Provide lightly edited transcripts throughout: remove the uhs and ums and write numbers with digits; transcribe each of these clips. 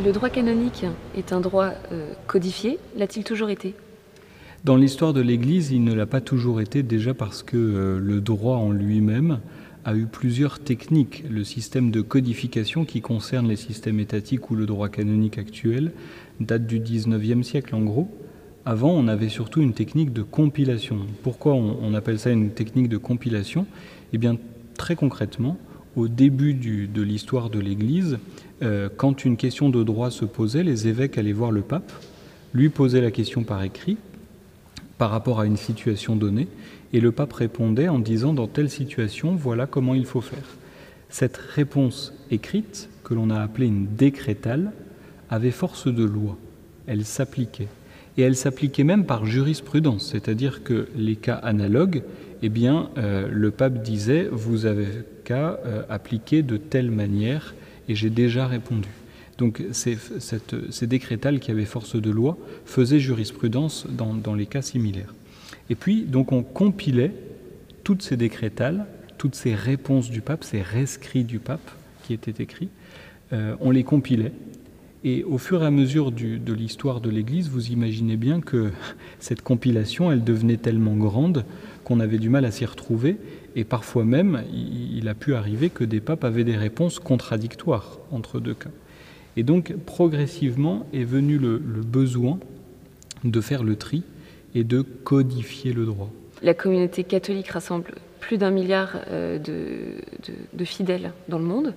Le droit canonique est un droit codifié, l'a-t-il toujours été ? Dans l'histoire de l'Église, il ne l'a pas toujours été, déjà parce que le droit en lui-même a eu plusieurs techniques. Le système de codification qui concerne les systèmes étatiques ou le droit canonique actuel date du 19e siècle en gros. Avant, on avait surtout une technique de compilation. Pourquoi on appelle ça une technique de compilation ? Eh bien, très concrètement, au début de l'histoire de l'Église, quand une question de droit se posait, les évêques allaient voir le pape, lui posaient la question par écrit, par rapport à une situation donnée, et le pape répondait en disant « dans telle situation, voilà comment il faut faire ». Cette réponse écrite, que l'on a appelée une décrétale, avait force de loi. Elle s'appliquait. Et elle s'appliquait même par jurisprudence, c'est-à-dire que les cas analogues, eh bien, le pape disait « vous avez qu'à appliquer de telle manière » et j'ai déjà répondu. Donc ces décrétales qui avaient force de loi faisaient jurisprudence dans les cas similaires. Et puis, donc on compilait toutes ces décrétales, toutes ces réponses du pape, ces rescrits du pape qui étaient écrits, on les compilait. Et au fur et à mesure de l'histoire de l'Église, vous imaginez bien que cette compilation, elle devenait tellement grande qu'on avait du mal à s'y retrouver. Et parfois même, il a pu arriver que des papes avaient des réponses contradictoires entre deux cas. Et donc, progressivement est venu le besoin de faire le tri et de codifier le droit. La communauté catholique rassemble plus d'1 milliard de fidèles dans le monde.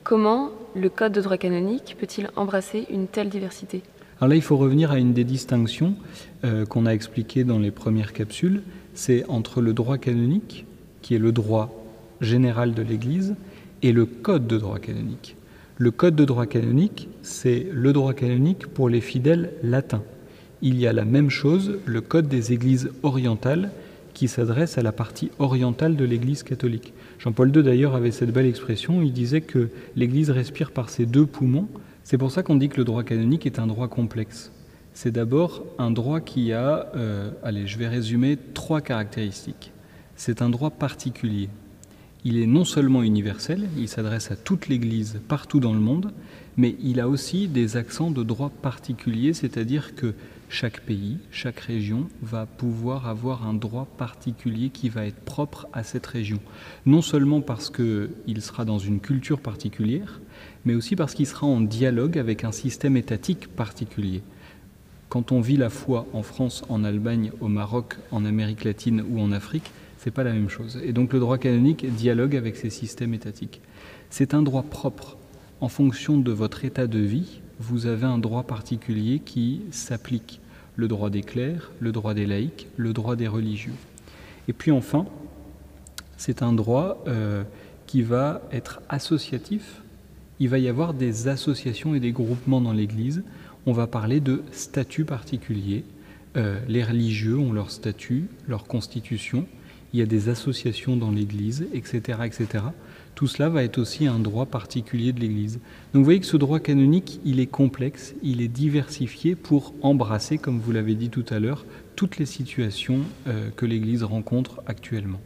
Comment le Code de droit canonique peut-il embrasser une telle diversité ? Alors là, il faut revenir à une des distinctions qu'on a expliquées dans les premières capsules. C'est entre le droit canonique, qui est le droit général de l'Église, et le Code de droit canonique. Le Code de droit canonique, c'est le droit canonique pour les fidèles latins. Il y a la même chose, le Code des Églises orientales, qui s'adresse à la partie orientale de l'Église catholique. Jean-Paul II d'ailleurs avait cette belle expression, il disait que l'Église respire par ses deux poumons. C'est pour ça qu'on dit que le droit canonique est un droit complexe. C'est d'abord un droit qui a, je vais résumer, 3 caractéristiques. C'est un droit particulier. Il est non seulement universel, il s'adresse à toute l'Église partout dans le monde, mais il a aussi des accents de droit particulier, c'est-à-dire que chaque pays, chaque région va pouvoir avoir un droit particulier qui va être propre à cette région. Non seulement parce qu'il sera dans une culture particulière, mais aussi parce qu'il sera en dialogue avec un système étatique particulier. Quand on vit la foi en France, en Allemagne, au Maroc, en Amérique latine ou en Afrique, c'est pas la même chose. Et donc le droit canonique dialogue avec ces systèmes étatiques. C'est un droit propre. En fonction de votre état de vie, vous avez un droit particulier qui s'applique. Le droit des clercs, le droit des laïcs, le droit des religieux. Et puis enfin, c'est un droit qui va être associatif. Il va y avoir des associations et des groupements dans l'Église. On va parler de statuts particuliers. Les religieux ont leur statut, leur constitution. Il y a des associations dans l'Église, etc., etc. Tout cela va être aussi un droit particulier de l'Église. Donc vous voyez que ce droit canonique, il est complexe, il est diversifié pour embrasser, comme vous l'avez dit tout à l'heure, toutes les situations que l'Église rencontre actuellement.